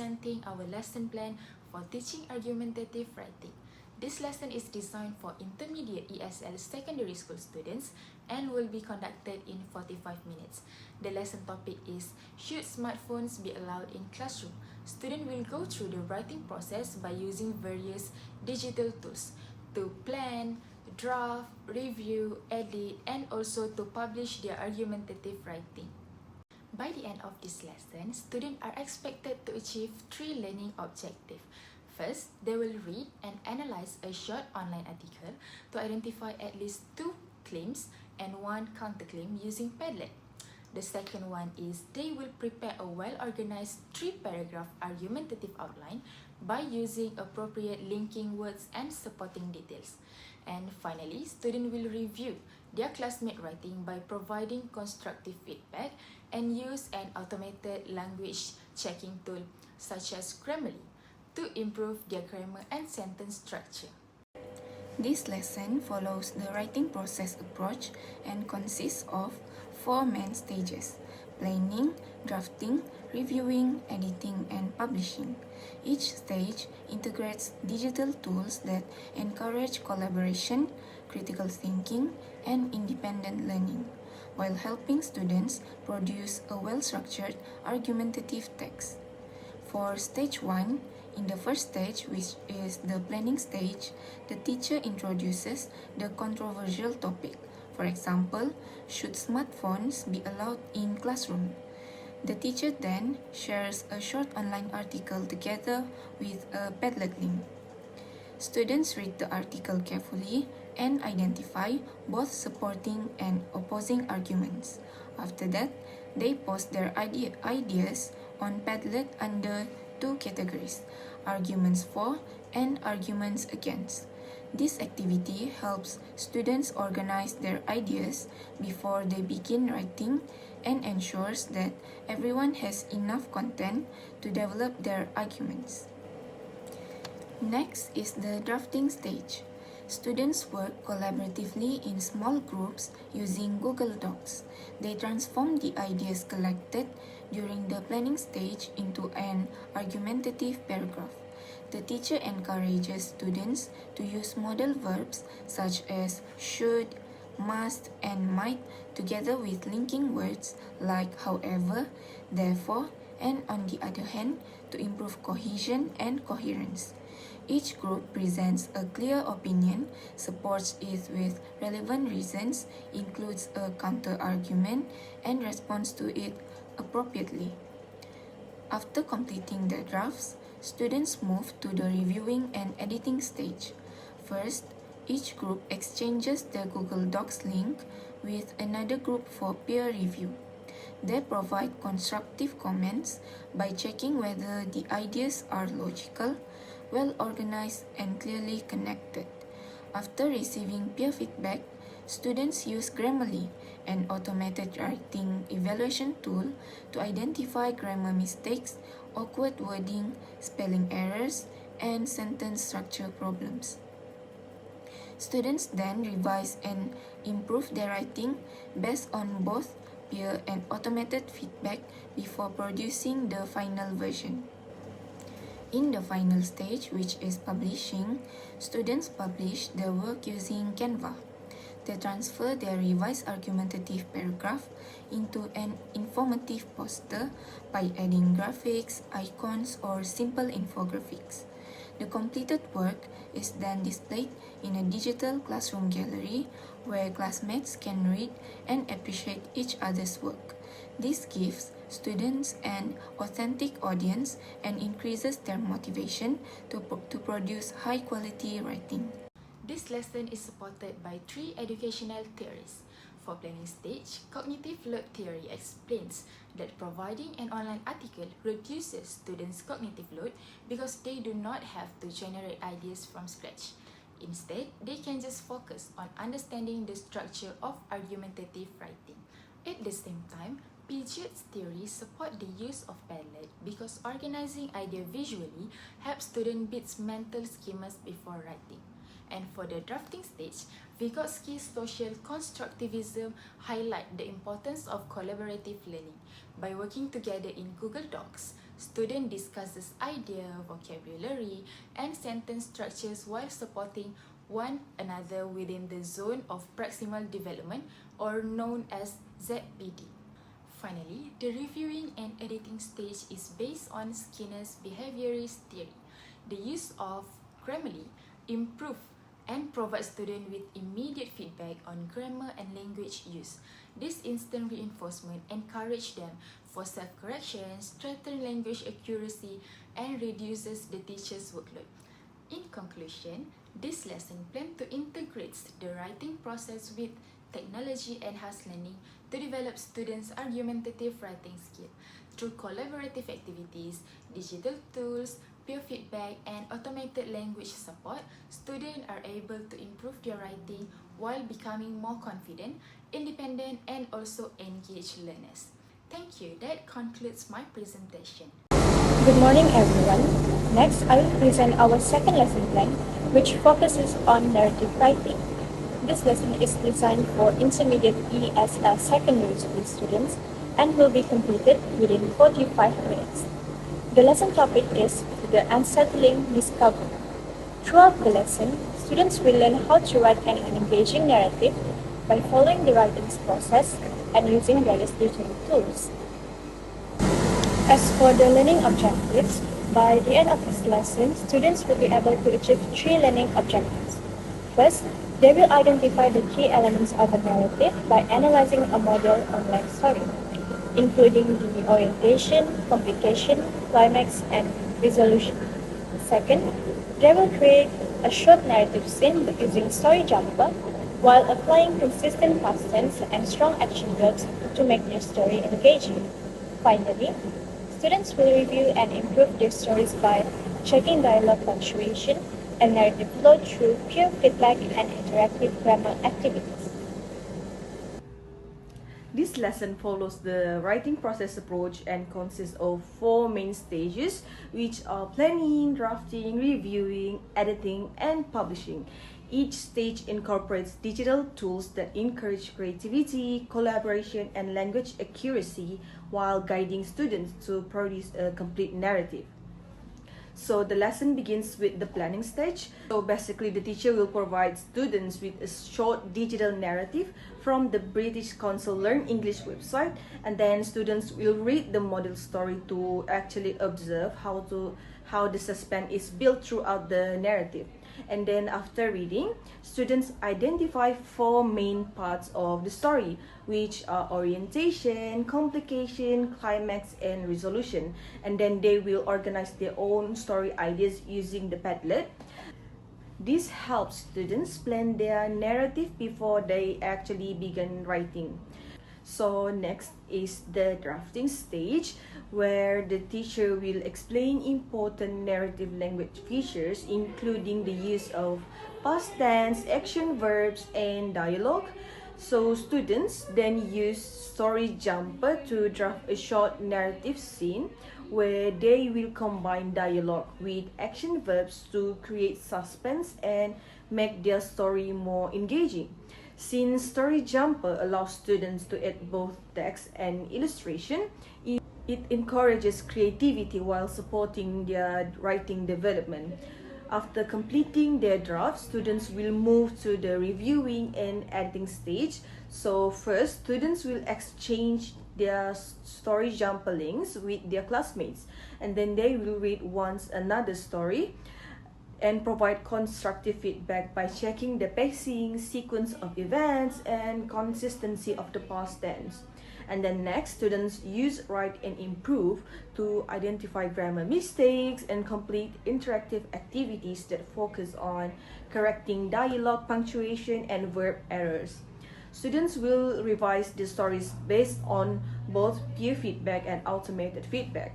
presenting our lesson plan for teaching argumentative writing. This lesson is designed for intermediate ESL secondary school students and will be conducted in 45 minutes. The lesson topic is, should smartphones be allowed in classroom? Students will go through the writing process by using various digital tools to plan, draft, review, edit, and also to publish their argumentative writing. By the end of this lesson, students are expected to achieve 3 learning objectives. First, they will read and analyze a short online article to identify at least 2 claims and 1 counterclaim using Padlet. The second one is they will prepare a well-organized 3-paragraph argumentative outline by using appropriate linking words and supporting details. And finally, students will review their classmate writing by providing constructive feedback and use an automated language checking tool such as Grammarly to improve their grammar and sentence structure. This lesson follows the writing process approach and consists of 4 main stages: planning, drafting, reviewing, editing, and publishing. Each stage integrates digital tools that encourage collaboration, critical thinking, and independent learning, while helping students produce a well-structured argumentative text. For stage 1, in the first stage, which is the planning stage, the teacher introduces the controversial topic. For example, should smartphones be allowed in classroom? The teacher then shares a short online article together with a Padlet link. Students read the article carefully and identify both supporting and opposing arguments. After that, they post their ideas on Padlet under 2 categories: arguments for and arguments against. This activity helps students organize their ideas before they begin writing and ensures that everyone has enough content to develop their arguments. Next is the drafting stage. Students work collaboratively in small groups using Google Docs. They transform the ideas collected during the planning stage into an argumentative paragraph. The teacher encourages students to use modal verbs such as should, must, and might together with linking words like however, therefore, and on the other hand to improve cohesion and coherence. Each group presents a clear opinion, supports it with relevant reasons, includes a counter-argument, and responds to it appropriately. After completing the drafts, students move to the reviewing and editing stage. First, each group exchanges the Google Docs link with another group for peer review. They provide constructive comments by checking whether the ideas are logical, well-organized, and clearly connected. After receiving peer feedback, students use Grammarly, an automated writing evaluation tool, to identify grammar mistakes, awkward wording, spelling errors, and sentence structure problems. Students then revise and improve their writing based on both peer and automated feedback before producing the final version. In the final stage, which is publishing, students publish their work using Canva. They transfer their revised argumentative paragraph into an informative poster by adding graphics, icons, or simple infographics. The completed work is then displayed in a digital classroom gallery where classmates can read and appreciate each other's work. This gives students an authentic audience and increases their motivation to produce high-quality writing. This lesson is supported by 3 educational theories. For planning stage, cognitive load theory explains that providing an online article reduces students' cognitive load because they do not have to generate ideas from scratch. Instead, they can just focus on understanding the structure of argumentative writing. At the same time, Piaget's theory supports the use of Padlet because organizing ideas visually helps students build mental schemas before writing. And for the drafting stage, Vygotsky's social constructivism highlights the importance of collaborative learning. By working together in Google Docs, Student discusses idea, vocabulary, and sentence structures while supporting one another within the zone of proximal development, or known as ZPD. Finally, the reviewing and editing stage is based on Skinner's behaviorist theory. The use of Grammarly improve and provide students with immediate feedback on grammar and language use. This instant reinforcement encourages them for self-correction, strengthens language accuracy, and reduces the teacher's workload. In conclusion, this lesson plans to integrate the writing process with technology-enhanced learning to develop students' argumentative writing skill. Through collaborative activities, digital tools, peer feedback, and automated language support, students are able to improve their writing while becoming more confident, independent, and also engaged learners. Thank you. That concludes my presentation. Good morning, everyone. Next, I will present our second lesson plan, which focuses on narrative writing. This lesson is designed for intermediate ESL secondary school students and will be completed within 45 minutes. The lesson topic is the unsettling discovery. Throughout the lesson, students will learn how to write an engaging narrative by following the writing process and using various digital tools. As for the learning objectives, by the end of this lesson, students will be able to achieve 3 learning objectives. First, they will identify the key elements of a narrative by analyzing a model online story, including the orientation, complication, climax, and resolution. Second, they will create a short narrative scene using story jumper while applying consistent past tense and strong action verbs to make their story engaging. Finally, students will review and improve their stories by checking dialogue punctuation and narrative flow through peer feedback and interactive grammar activities. This lesson follows the writing process approach and consists of 4 main stages, which are planning, drafting, reviewing, editing, and publishing. Each stage incorporates digital tools that encourage creativity, collaboration, and language accuracy while guiding students to produce a complete narrative. So the lesson begins with the planning stage. So basically the teacher will provide students with a short digital narrative from the British Council Learn English website, and then students will read the model story to actually observe how the suspense is built throughout the narrative. And then after reading, students identify 4 main parts of the story, which are orientation, complication, climax, and resolution. And then they will organize their own story ideas using the Padlet. This helps students plan their narrative before they actually begin writing. So next is the drafting stage, where the teacher will explain important narrative language features, including the use of past tense, action verbs, and dialogue. So students then use Story Jumper to draft a short narrative scene where they will combine dialogue with action verbs to create suspense and make their story more engaging. Since Story Jumper allows students to add both text and illustration, it encourages creativity while supporting their writing development. After completing their draft, students will move to the reviewing and editing stage. So first, students will exchange their Story Jumper links with their classmates, and then they will read once another story and provide constructive feedback by checking the pacing, sequence of events, and consistency of the past tense. And then next, students use Write and Improve to identify grammar mistakes and complete interactive activities that focus on correcting dialogue, punctuation, and verb errors. Students will revise the stories based on both peer feedback and automated feedback.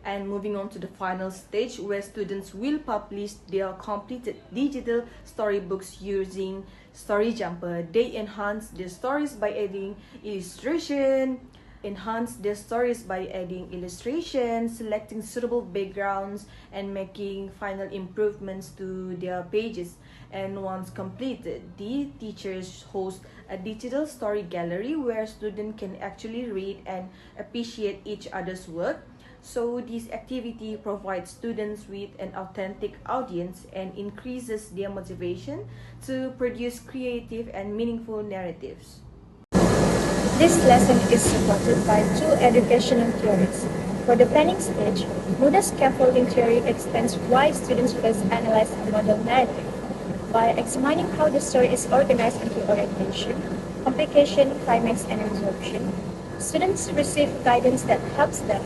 And moving on to the final stage, where students will publish their completed digital storybooks using Story Jumper. They enhance their stories by adding illustration, enhance their stories by adding illustrations, selecting suitable backgrounds, and making final improvements to their pages. And once completed, the teachers host a digital story gallery where students can actually read and appreciate each other's work. So this activity provides students with an authentic audience and increases their motivation to produce creative and meaningful narratives. This lesson is supported by two educational theories. For the planning stage, Buddha scaffolding theory explains why students first analyze a model narrative by examining how the story is organized into orientation, complication, climax, and resolution. Students receive guidance that helps them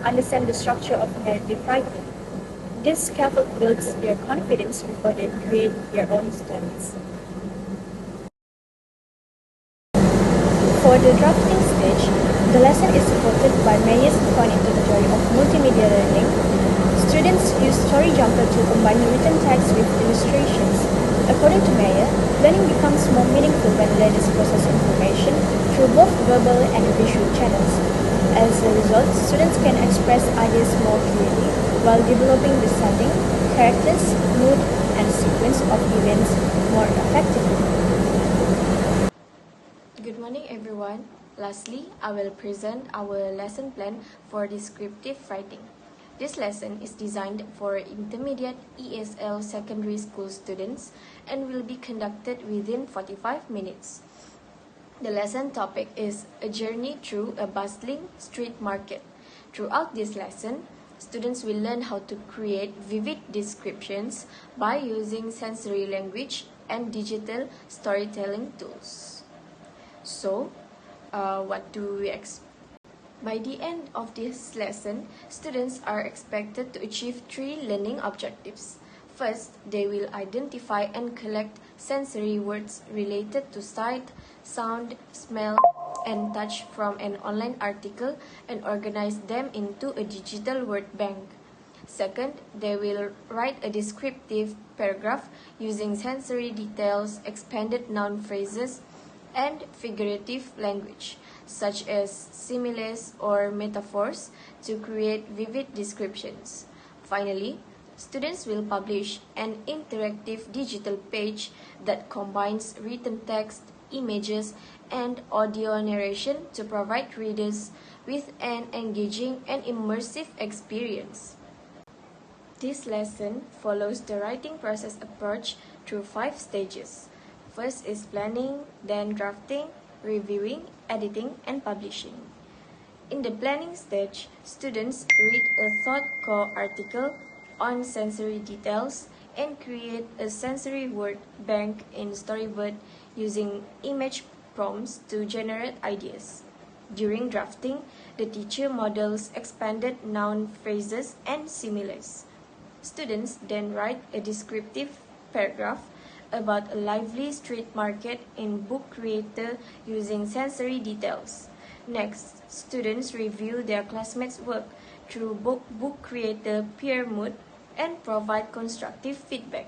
understand the structure of narrative writing. This scaffold builds their confidence before they create their own stories. For the drafting stage, the lesson is supported by Mayer's cognitive theory of multimedia learning. Students use Story Jumper to combine written text with illustrations. According to Mayer, learning becomes more meaningful when learners process information through both verbal and visual channels. As a result, students can express ideas more clearly while developing the setting, characters, mood, and sequence of events more effectively. Good morning, everyone. Lastly, I will present our lesson plan for descriptive writing. This lesson is designed for intermediate ESL secondary school students and will be conducted within 45 minutes. The lesson topic is a journey through a bustling street market. Throughout this lesson, students will learn how to create vivid descriptions by using sensory language and digital storytelling tools. So, what do we expect? By the end of this lesson, students are expected to achieve 3 learning objectives. First, they will identify and collect sensory words related to sight, sound, smell, and touch from an online article and organize them into a digital word bank. Second, they will write a descriptive paragraph using sensory details, expanded noun phrases, and figurative language, such as similes or metaphors, to create vivid descriptions. Finally, students will publish an interactive digital page that combines written text, images, and audio narration to provide readers with an engaging and immersive experience. This lesson follows the writing process approach through 5 stages. First is planning, then drafting, reviewing, editing, and publishing. In the planning stage, students read a thought-core article on sensory details and create a sensory word bank in Storyboard using image prompts to generate ideas. During drafting, the teacher models expanded noun phrases and similes. Students then write a descriptive paragraph about a lively street market in Book Creator using sensory details. Next, students review their classmates' work through Book Creator peer mood and provide constructive feedback.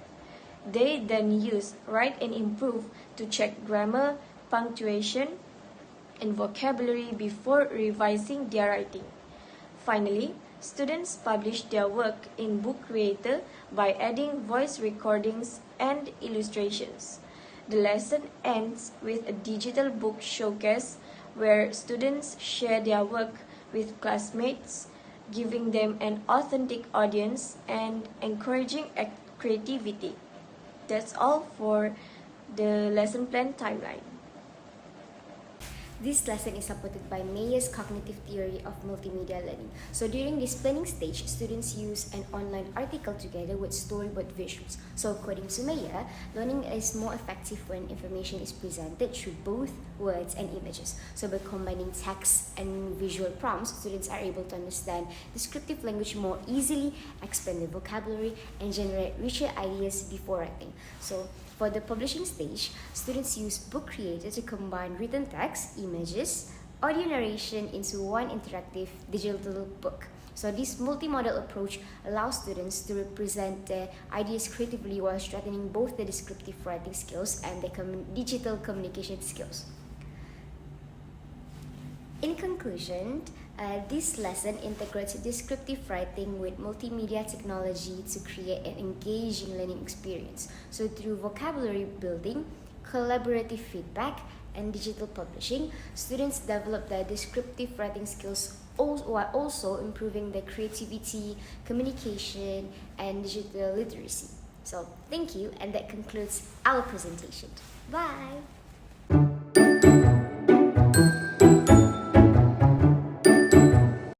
They then use Write and Improve to check grammar, punctuation, and vocabulary before revising their writing. Finally, students publish their work in Book Creator by adding voice recordings and illustrations. The lesson ends with a digital book showcase where students share their work with classmates, giving them an authentic audience and encouraging creativity. That's all for the lesson plan timeline. This lesson is supported by Mayer's cognitive theory of multimedia learning. So during this planning stage, students use an online article together with storyboard visuals. So according to Mayer, learning is more effective when information is presented through both words and images. So by combining text and visual prompts, students are able to understand descriptive language more easily, expand their vocabulary, and generate richer ideas before writing. So for the publishing stage, students use Book Creator to combine written text, images, audio narration into one interactive digital book. So this multimodal approach allows students to represent their ideas creatively while strengthening both the descriptive writing skills and the digital communication skills. In conclusion, this lesson integrates descriptive writing with multimedia technology to create an engaging learning experience. So through vocabulary building, collaborative feedback, and digital publishing, students develop their descriptive writing skills while also improving their creativity, communication, and digital literacy. So thank you, and that concludes our presentation. Bye!